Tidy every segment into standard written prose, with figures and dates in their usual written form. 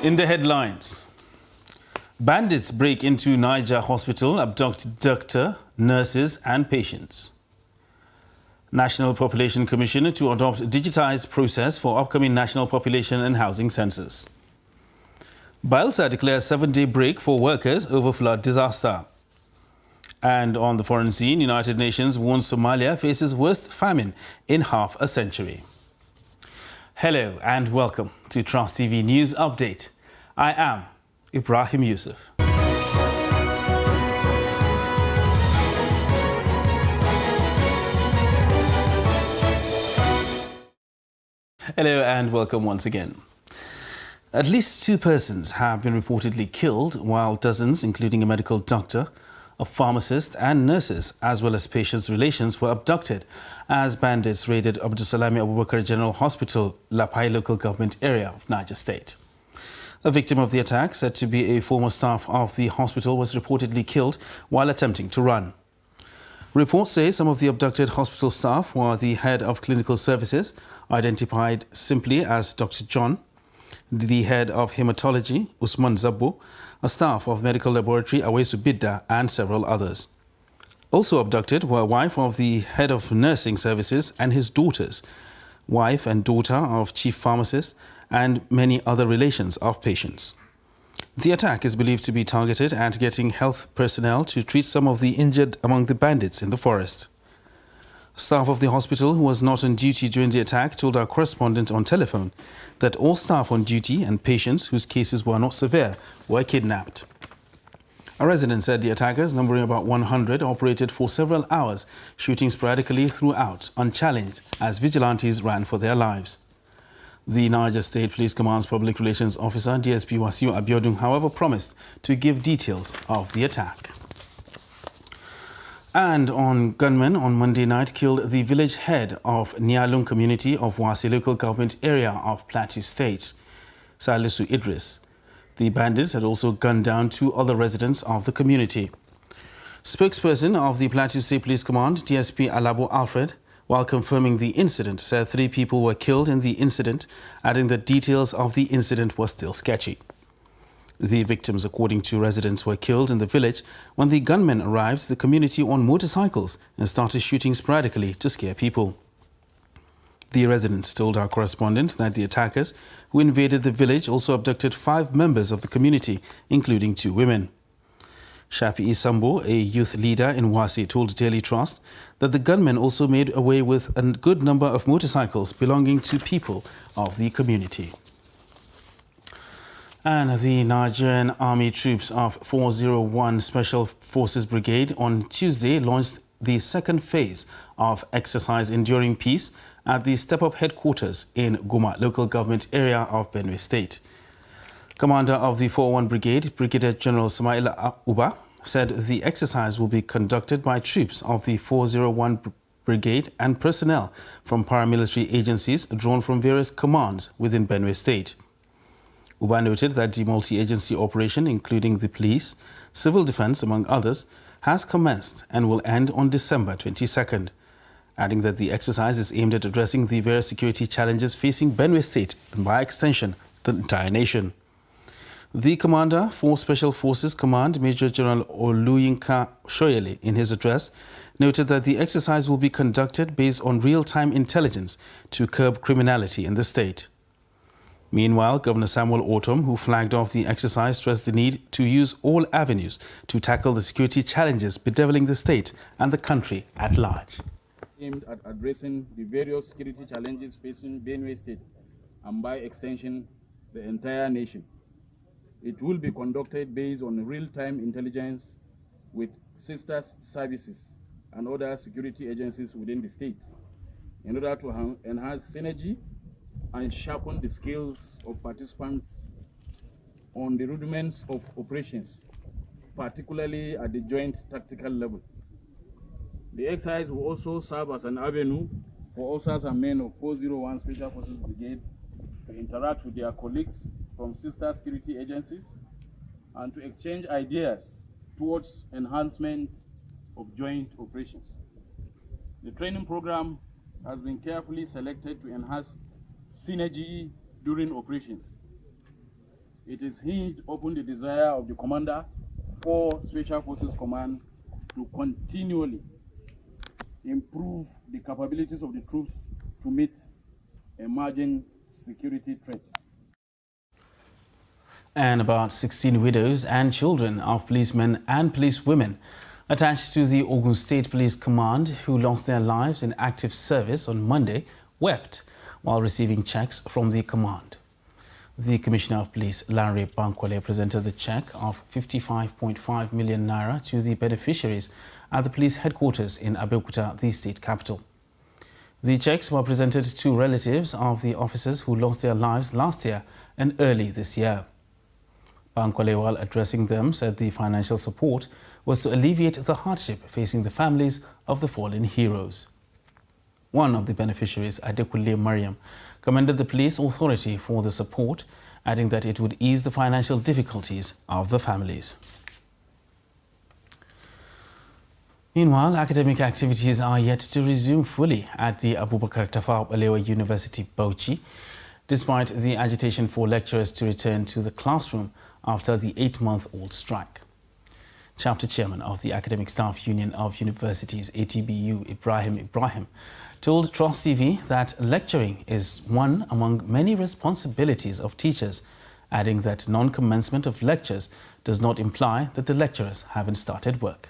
In the headlines, bandits break into Niger hospital, abduct doctor, nurses and patients. National Population Commission to adopt digitized process for upcoming national population and housing census. Bielsa declares 7-day break for workers over flood disaster. And on the foreign scene, United Nations warns Somalia faces worst famine in half a century. Hello and welcome to Trust TV News Update. I am Ibrahim Yusuf. Hello and welcome once again. At least 2 persons have been reportedly killed, while dozens, including a medical doctor, a pharmacist and nurses, as well as patients' relations, were abducted as bandits raided Abdusalami Abubakar General Hospital, Lapai local government area of Niger State. A victim of the attack, said to be a former staff of the hospital, was reportedly killed while attempting to run. Reports say some of the abducted hospital staff were the head of clinical services, identified simply as Dr. John, the head of hematology, Usman Zabbo, a staff of medical laboratory, Awesu Bidda, and several others. Also abducted were wife of the head of nursing services and his daughters, wife and daughter of chief pharmacist, and many other relations of patients. The attack is believed to be targeted at getting health personnel to treat some of the injured among the bandits in the forest. Staff of the hospital who was not on duty during the attack told our correspondent on telephone that all staff on duty and patients whose cases were not severe were kidnapped. A resident said the attackers, numbering about 100, operated for several hours, shooting sporadically throughout, unchallenged, as vigilantes ran for their lives. The Niger State Police Command's Public Relations Officer, DSP Wasiu Abiodun, however, promised to give details of the attack. And gunmen on Monday night killed the village head of Nialung community of Wasi local government area of Plateau State, Salisu Idris. The bandits had also gunned down 2 other residents of the community. Spokesperson of the Plateau State Police Command, DSP Alabo Alfred, while confirming the incident, said 3 people were killed in the incident, adding that details of the incident were still sketchy. The victims, according to residents, were killed in the village when the gunmen arrived to the community on motorcycles and started shooting sporadically to scare people. The residents told our correspondent that the attackers who invaded the village also abducted 5 members of the community, including 2 women. Shafi Sambo, a youth leader in Wasi, told Daily Trust that the gunmen also made away with a good number of motorcycles belonging to people of the community. And the Nigerian Army troops of 401 Special Forces Brigade on Tuesday launched the 2nd phase of Exercise Enduring Peace at the Step Up headquarters in Guma local government area of Benue State. Commander of the 401 Brigade, Brigadier General Samaila Uba, said the exercise will be conducted by troops of the 401 Brigade and personnel from paramilitary agencies drawn from various commands within Benue State. Uba noted that the multi-agency operation, including the police, civil defense, among others, has commenced and will end on December 22nd, adding that the exercise is aimed at addressing the various security challenges facing Benue State and, by extension, the entire nation. The commander for Special Forces Command, Major General Oluyinka Shoyele, in his address, noted that the exercise will be conducted based on real-time intelligence to curb criminality in the state. Meanwhile, Governor Samuel Ortom, who flagged off the exercise, stressed the need to use all avenues to tackle the security challenges bedeviling the state and the country at large. Aimed at addressing the various security challenges facing Benue State and, by extension, the entire nation. It will be conducted based on real-time intelligence with sister services and other security agencies within the state in order to enhance synergy and sharpen the skills of participants on the rudiments of operations, particularly at the joint tactical level. The exercise will also serve as an avenue for officers and men of 401 Special Forces Brigade to interact with their colleagues from sister security agencies and to exchange ideas towards enhancement of joint operations. The training program has been carefully selected to enhance synergy during operations. It is hinged upon the desire of the commander for Special Forces Command to continually improve the capabilities of the troops to meet emerging security threats. And about 16 widows and children of policemen and policewomen attached to the Ogun State Police Command who lost their lives in active service on Monday wept while receiving checks from the command. The Commissioner of Police, Lanre Bankwale, presented the check of 55.5 million naira to the beneficiaries at the police headquarters in Abeokuta, the state capital. The checks were presented to relatives of the officers who lost their lives last year and early this year. Bankwale, while addressing them, said the financial support was to alleviate the hardship facing the families of the fallen heroes. One of the beneficiaries, Adekunle Mariam, commended the police authority for the support, adding that it would ease the financial difficulties of the families. Meanwhile, academic activities are yet to resume fully at the Abubakar Tafawa Balewa University, Bauchi, despite the agitation for lecturers to return to the classroom after the 8-month-old strike. Chapter Chairman of the Academic Staff Union of Universities, ATBU, Ibrahim, told Trust TV that lecturing is one among many responsibilities of teachers, adding that non-commencement of lectures does not imply that the lecturers haven't started work.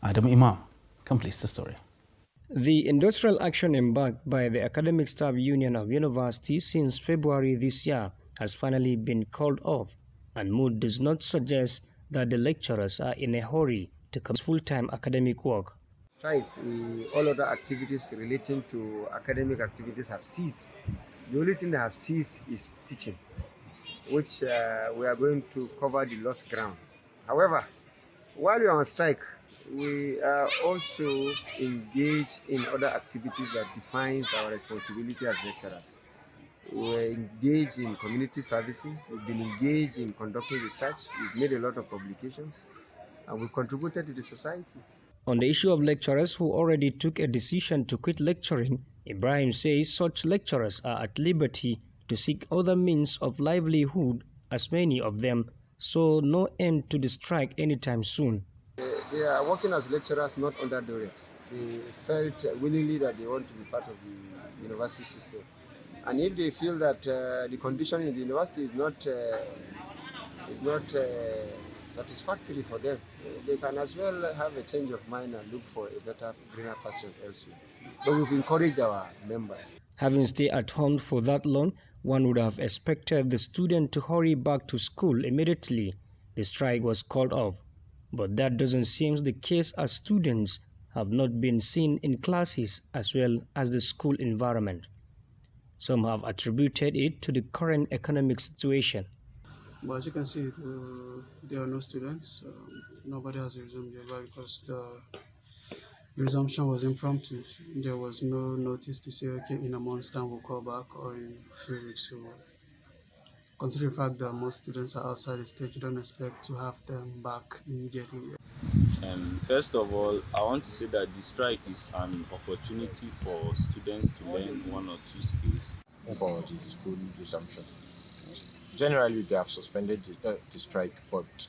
Adam Imam completes the story. The industrial action embarked by the Academic Staff Union of Universities since February this year has finally been called off, and mood does not suggest that the lecturers are in a hurry to commence full-time academic work. Strike, all other activities relating to academic activities have ceased. The only thing that have ceased is teaching, which we are going to cover the lost ground. However, while we are on strike, we are also engaged in other activities that defines our responsibility as lecturers. We're engaged in community servicing, we've been engaged in conducting research, we've made a lot of publications, and we've contributed to the society. On the issue of lecturers who already took a decision to quit lecturing, Ibrahim says such lecturers are at liberty to seek other means of livelihood, as many of them saw no end to the strike anytime soon. They are working as lecturers not under duress. They felt willingly that they want to be part of the university system. And if they feel that the condition in the university is not satisfactory for them, they can as well have a change of mind and look for a better, greener pasture elsewhere. But we've encouraged our members. Having stayed at home for that long, one would have expected the student to hurry back to school immediately the strike was called off. But that doesn't seem the case, as students have not been seen in classes as well as the school environment. Some have attributed it to the current economic situation. But as you can see, there are no students. Nobody has resumed their work because the resumption was impromptu. There was no notice to say, okay, in a month's time we'll call back, or in a few weeks. So, considering the fact that most students are outside the state, you don't expect to have them back immediately. First of all, I want to say that the strike is an opportunity for students to learn one or two skills for the school resumption. Generally, they have suspended the strike, but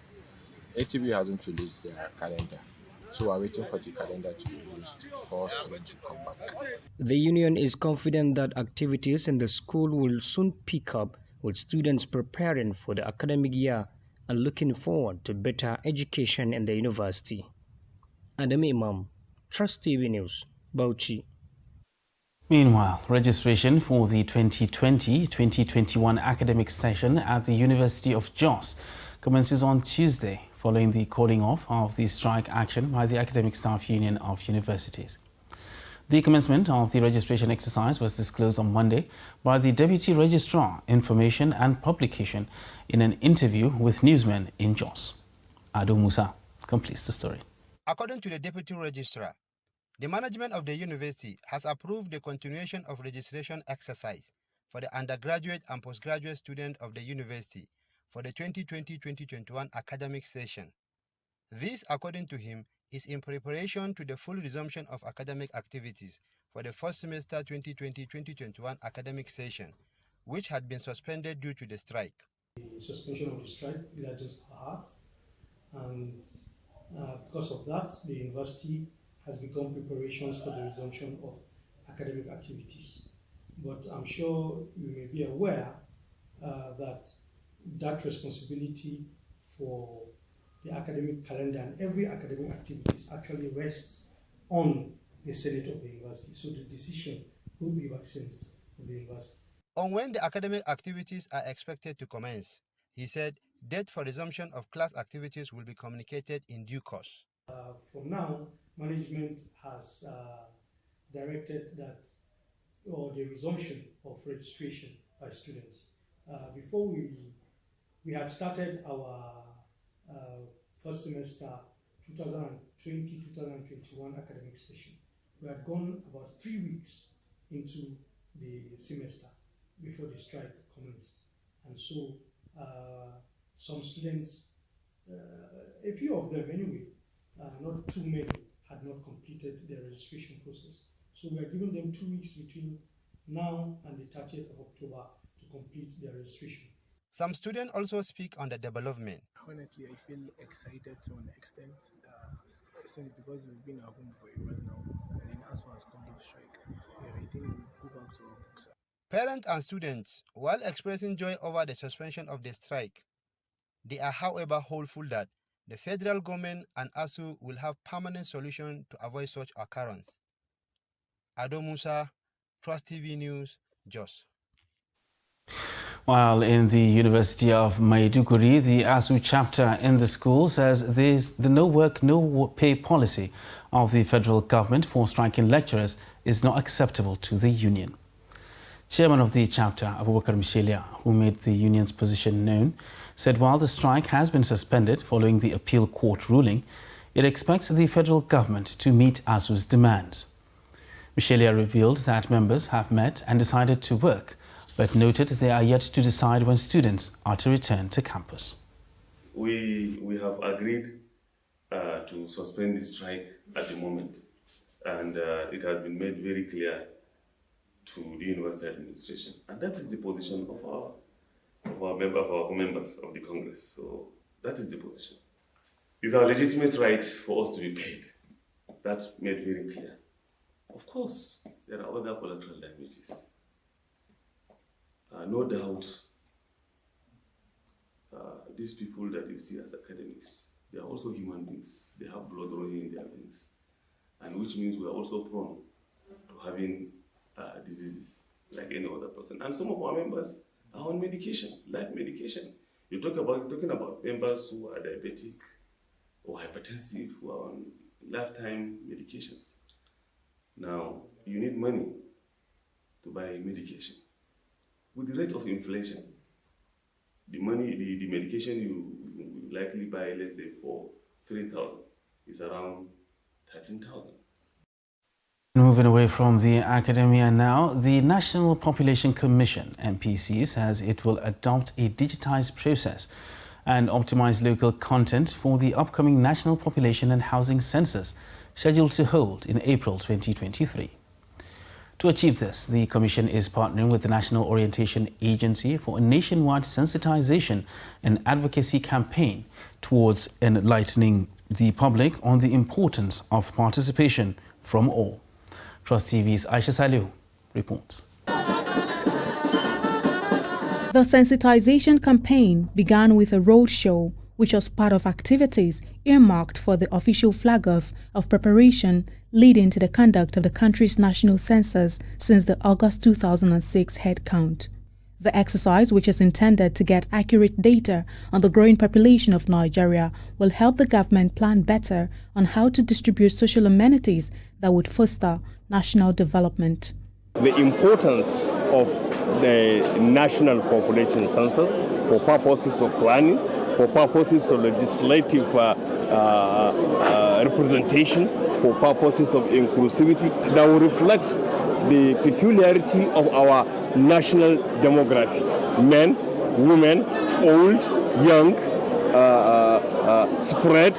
ATB hasn't released their calendar. So we're waiting for the calendar to be released for students to come back. The union is confident that activities in the school will soon pick up, with students preparing for the academic year and looking forward to better education in the university. Adam Imam, Trust TV News, Bauchi. Meanwhile, registration for the 2020-2021 academic session at the University of Jos commences on Tuesday, following the calling off of the strike action by the Academic Staff Union of Universities. The commencement of the registration exercise was disclosed on Monday by the Deputy Registrar, Information and Publication in an interview with newsmen in Jos. Ado Musa completes the story. According to the Deputy Registrar, the management of the university has approved the continuation of registration exercise for the undergraduate and postgraduate students of the university for the 2020-2021 academic session. This, according to him, is in preparation to the full resumption of academic activities for the first semester 2020-2021 academic session, which had been suspended due to the strike. The suspension of the strike gladdens our hearts, and because of that, the university has begun preparations for the resumption of academic activities. But I'm sure you may be aware that responsibility for the academic calendar and every academic activities actually rests on the Senate of the university. So the decision will be by Senate of the university. On when the academic activities are expected to commence, he said date for resumption of class activities will be communicated in due course. From now, management has directed that, or the resumption of registration by students. Before we had started our first semester 2020-2021 academic session. We had gone about 3 weeks into the semester before the strike commenced. And so some students, a few of them anyway, not too many, had not completed their registration process. So we are giving them 2 weeks between now and the 30th of October to complete their registration. Some students also speak on the development. Honestly, I feel excited to an extent since because we've been at home for a while now, and then as far as come to strike, I think we'll go back to our books. Parents and students, while expressing joy over the suspension of the strike, they are however hopeful that the federal government and ASU will have permanent solution to avoid such occurrence. Ado Musa, Trust TV News, Jos. While in the University of Maiduguri, the ASU chapter in the school says the no work, no pay policy of the federal government for striking lecturers is not acceptable to the union. Chairman of the chapter, Abubakar Mishelia, who made the union's position known, said while the strike has been suspended following the appeal court ruling, it expects the federal government to meet ASU's demands. Mishelia revealed that members have met and decided to work, but noted they are yet to decide when students are to return to campus. We have agreed to suspend the strike at the moment, and it has been made very clear to the university administration, and that is the position of our members of the Congress. So that is the position. It's our legitimate right for us to be paid. That's made very clear. Of course, there are other collateral damages. No doubt, these people that you see as academics, they are also human beings. They have blood running in their veins, and which means we are also prone to having diseases like any other person. And some of our members are on medication, life medication. You're talking about members who are diabetic or hypertensive, who are on lifetime medications. Now, you need money to buy medication. With the rate of inflation, the medication you likely buy, let's say for 3,000, is around 13,000. Moving away from the academia now, the National Population Commission, NPC, says it will adopt a digitized process and optimize local content for the upcoming National Population and Housing Census, scheduled to hold in April 2023. To achieve this, the Commission is partnering with the National Orientation Agency for a nationwide sensitization and advocacy campaign towards enlightening the public on the importance of participation from all. Trust TV's Aisha Salihu reports. The sensitization campaign began with a roadshow, which was part of activities earmarked for the official flag-off of preparation leading to the conduct of the country's national census since the August 2006 head count. The exercise, which is intended to get accurate data on the growing population of Nigeria, will help the government plan better on how to distribute social amenities that would foster national development. The importance of the national population census for purposes of planning, for purposes of legislative representation, for purposes of inclusivity, that will reflect the peculiarity of our national demography. Men, women, old, young, spread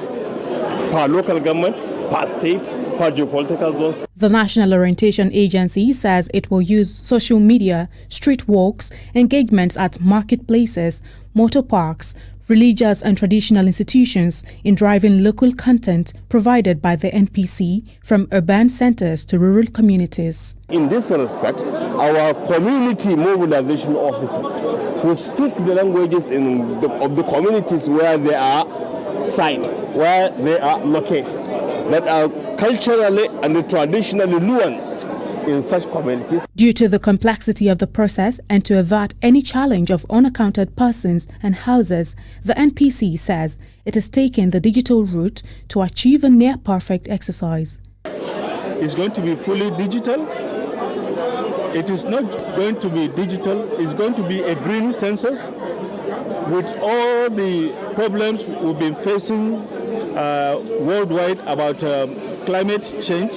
per local government, per state, per geopolitical zones. The National Orientation Agency says it will use social media, street walks, engagements at marketplaces, motor parks, religious and traditional institutions in driving local content provided by the NPC from urban centers to rural communities. In this respect, our community mobilization officers who speak the languages of the communities where they are sited, where they are located, that are culturally and traditionally nuanced in such communities. Due to the complexity of the process and to avert any challenge of unaccounted persons and houses, the NPC says it is taking the digital route to achieve a near-perfect exercise. It's going to be fully digital. It is not going to be digital. It's going to be a green census with all the problems we've been facing worldwide about climate change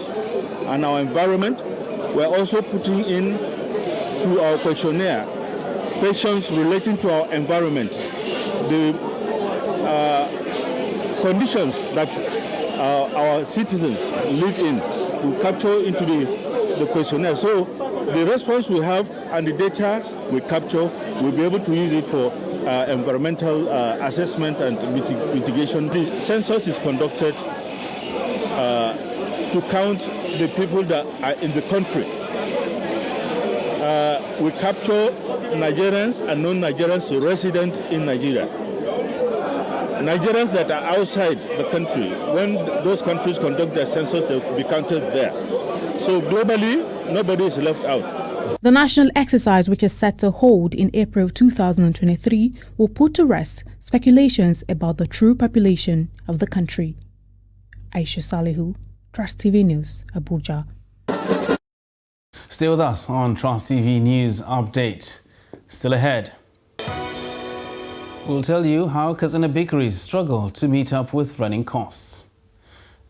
and our environment. We're also putting in to our questionnaire questions relating to our environment, the conditions that our citizens live in. We capture into the questionnaire. So the response we have and the data we capture, we'll be able to use it for environmental assessment and mitigation. The census is conducted to count the people that are in the country. We capture Nigerians and non-Nigerians resident in Nigeria. Nigerians that are outside the country, when those countries conduct their census, they will be counted there. So globally, nobody is left out. The national exercise, which is set to hold in April 2023, will put to rest speculations about the true population of the country. Aisha Salihu, Trust TV News, Abuja. Stay with us on Trust TV News Update. Still ahead, we'll tell you how Katsina bakeries struggle to meet up with running costs.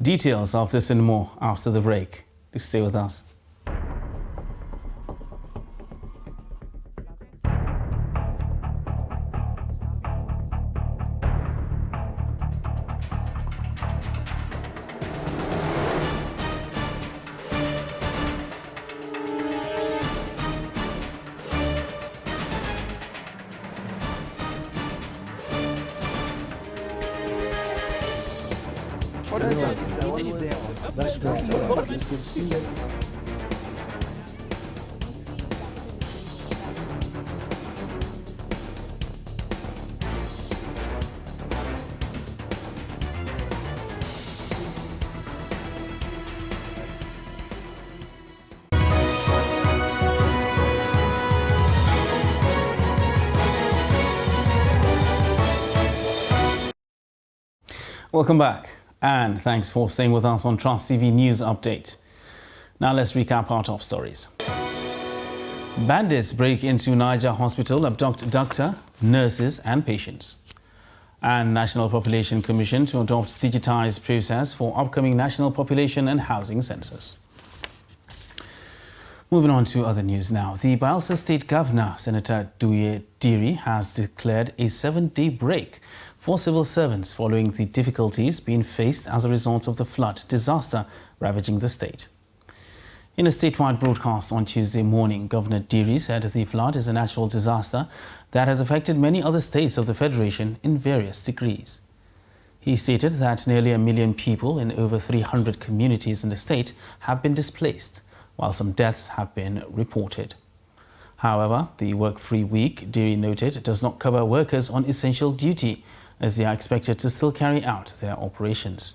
Details of this and more after the break. Please stay with us. That's great. Welcome back, and thanks for staying with us on Trust TV News Update. Now let's recap our top stories. Bandits break into Niger Hospital, abduct doctor, nurses and patients. And National Population Commission to adopt digitized process for upcoming National Population and Housing Census. Moving on to other news now. The Bayelsa State Governor, Senator Duye Diri, has declared a 7-day break for civil servants following the difficulties being faced as a result of the flood disaster ravaging the state. In a statewide broadcast on Tuesday morning, Governor Diri said the flood is a natural disaster that has affected many other states of the Federation in various degrees. He stated that nearly 1 million people in over 300 communities in the state have been displaced, while some deaths have been reported. However, the work-free week, Diri noted, does not cover workers on essential duty, as they are expected to still carry out their operations.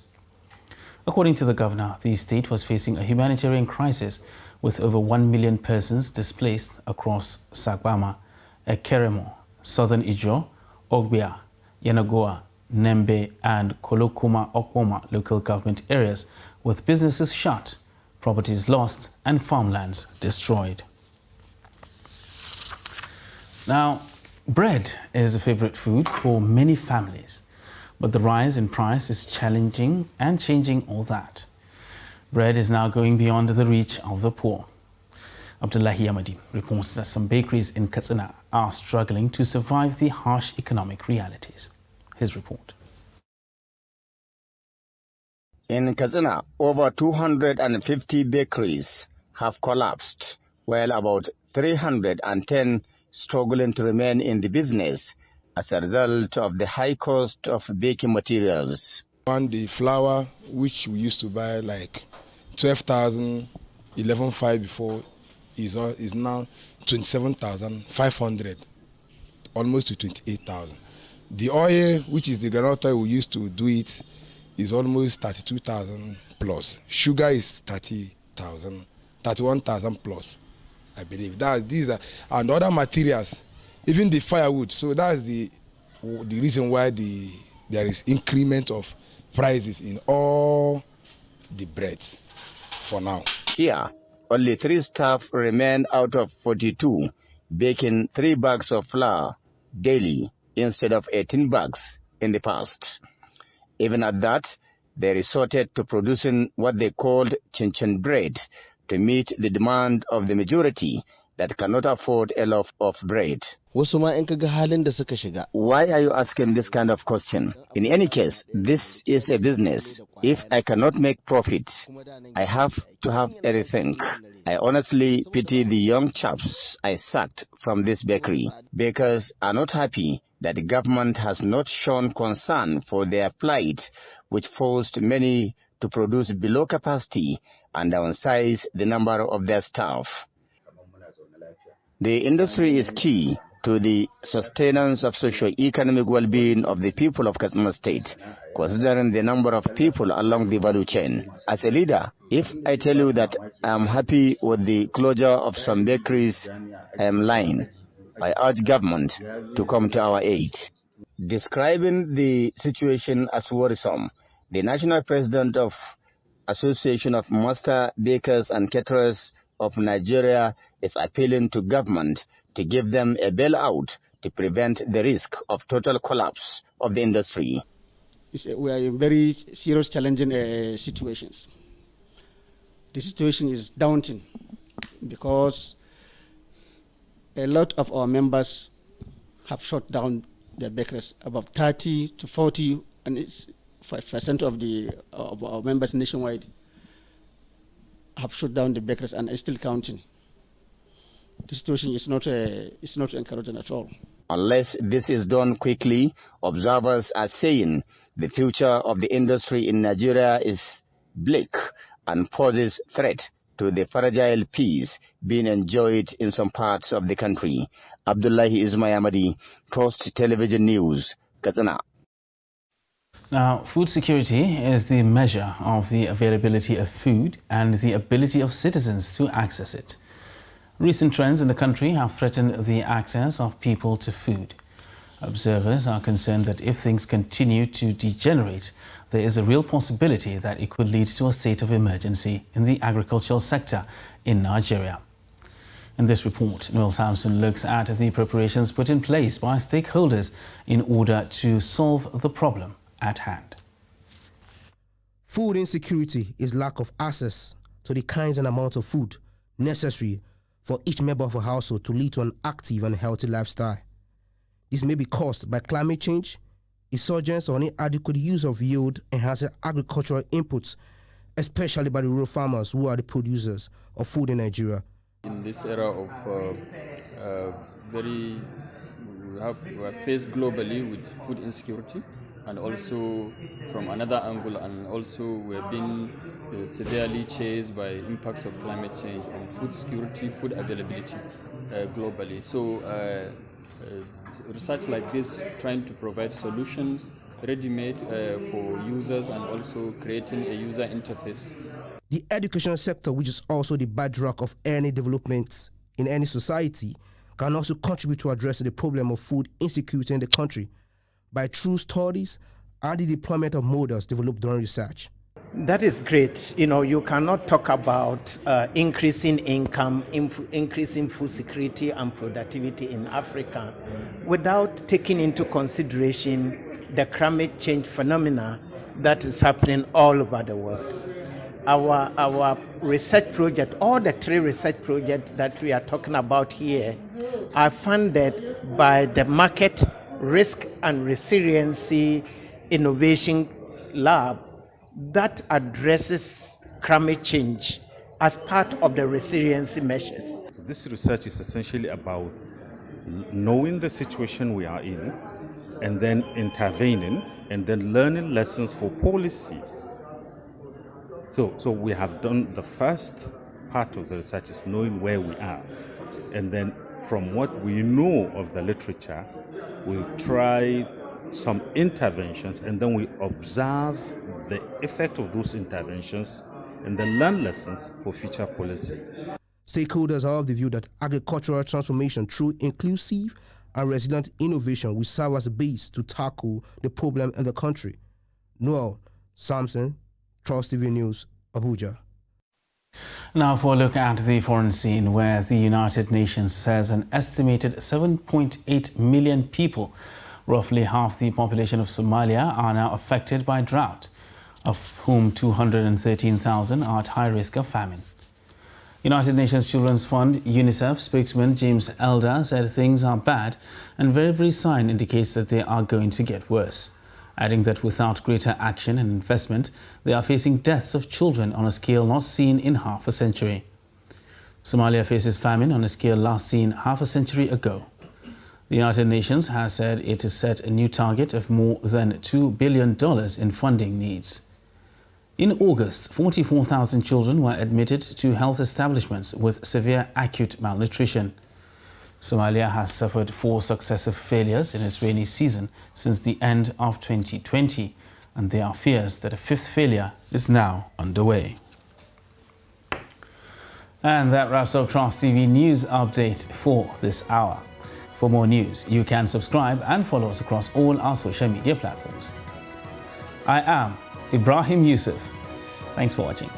According to the governor, the state was facing a humanitarian crisis with over 1 million persons displaced across Sagbama, Ekeremo, Southern Ijo, Ogbia, Yenagoa, Nembe and Kolokuma Okpoma local government areas, with businesses shut, properties lost and farmlands destroyed. Now, bread is a favorite food for many families, but the rise in price is challenging and changing all that. Bread is now going beyond the reach of the poor. Abdullahi Yamadi reports that some bakeries in Katsina are struggling to survive the harsh economic realities. His report. In Katsina, over 250 bakeries have collapsed, while about 310 struggling to remain in the business as a result of the high cost of baking materials. The flour, which we used to buy like 12,000, 11,500 before, is now 27,500, almost to 28,000. The oil, which is the groundnut oil we used to do it, is almost 32,000 plus. Sugar is 30,000, 31,000 plus, I believe. These are, and other materials, even the firewood. So that's the reason why there is increment of prices in all the breads for now. Here, only 3 staff remain out of 42, baking 3 bags of flour daily instead of 18 bags in the past. Even at that, they resorted to producing what they called chin-chin bread to meet the demand of the majority that cannot afford a loaf of bread. Why are you asking this kind of question? In any case, this is a business. If I cannot make profit, I have to have a rethink. I honestly pity the young chaps I sacked from this bakery. Bakers are not happy that the government has not shown concern for their plight, which forced many to produce below capacity and downsize the number of their staff. The industry is key to the sustenance of socio-economic well-being of the people of Katsina State, considering the number of people along the value chain. As a leader, if I tell you that I am happy with the closure of some bakeries, I am lying. I urge government to come to our aid. Describing the situation as worrisome, the national president of Association of Master Bakers and Caterers of Nigeria is appealing to government to give them a bailout to prevent the risk of total collapse of the industry. We are in very serious, challenging situations. The situation is daunting because a lot of our members have shut down their bakeries. About 30 to 40, and it's 5% of our members nationwide have shut down the bakeries and are still counting. The situation is not encouraging at all. Unless this is done quickly, observers are saying the future of the industry in Nigeria is bleak and poses threat to the fragile peace being enjoyed in some parts of the country. Abdullahi Ismail Ahmadi, Trust Television News, Katsina. Now, food security is the measure of the availability of food and the ability of citizens to access it. Recent trends in the country have threatened the access of people to food. Observers are concerned that if things continue to degenerate, there is a real possibility that it could lead to a state of emergency in the agricultural sector in Nigeria. In this report, Noel Samson looks at the preparations put in place by stakeholders in order to solve the problem at hand. Food insecurity is lack of access to the kinds and amounts of food necessary for each member of a household to lead to an active and healthy lifestyle. This may be caused by climate change, insurgence, or inadequate use of yield-enhancing agricultural inputs, especially by the rural farmers who are the producers of food in Nigeria. In this era of we are faced globally with food insecurity, and also from another angle, and also we're being severely chased by impacts of climate change on food security, food availability globally. So research like this, trying to provide solutions ready-made for users and also creating a user interface. The education sector, which is also the bedrock of any development in any society, can also contribute to addressing the problem of food insecurity in the country by true studies and the deployment of models developed during research. That is great. You know, you cannot talk about increasing income, increasing food security and productivity in Africa without taking into consideration the climate change phenomena that is happening all over the world. Our research project, all the 3 research projects that we are talking about here, are funded by the Market Risk and Resiliency Innovation Lab that addresses climate change as part of the resiliency measures. This research is essentially about knowing the situation we are in and then intervening and then learning lessons for policies. So we have done the first part of the research is knowing where we are. And then from what we know of the literature, we try some interventions and then we observe the effect of those interventions and then learn lessons for future policy. Stakeholders are of the view that agricultural transformation through inclusive and resilient innovation will serve as a base to tackle the problem in the country. Noel Samson, Trust TV News, Abuja. Now for a look at the foreign scene, where the United Nations says an estimated 7.8 million people, roughly half the population of Somalia, are now affected by drought, of whom 213,000 are at high risk of famine. United Nations Children's Fund UNICEF spokesman James Elder said things are bad and every sign indicates that they are going to get worse, adding that without greater action and investment, they are facing deaths of children on a scale not seen in half a century. Somalia faces famine on a scale last seen half a century ago. The United Nations has said it has set a new target of more than $2 billion in funding needs. In August, 44,000 children were admitted to health establishments with severe acute malnutrition. Somalia has suffered 4 successive failures in its rainy season since the end of 2020, and there are fears that a 5th failure is now underway. And that wraps up Trust TV News Update for this hour. For more news, you can subscribe and follow us across all our social media platforms. I am Ibrahim Yusuf. Thanks for watching.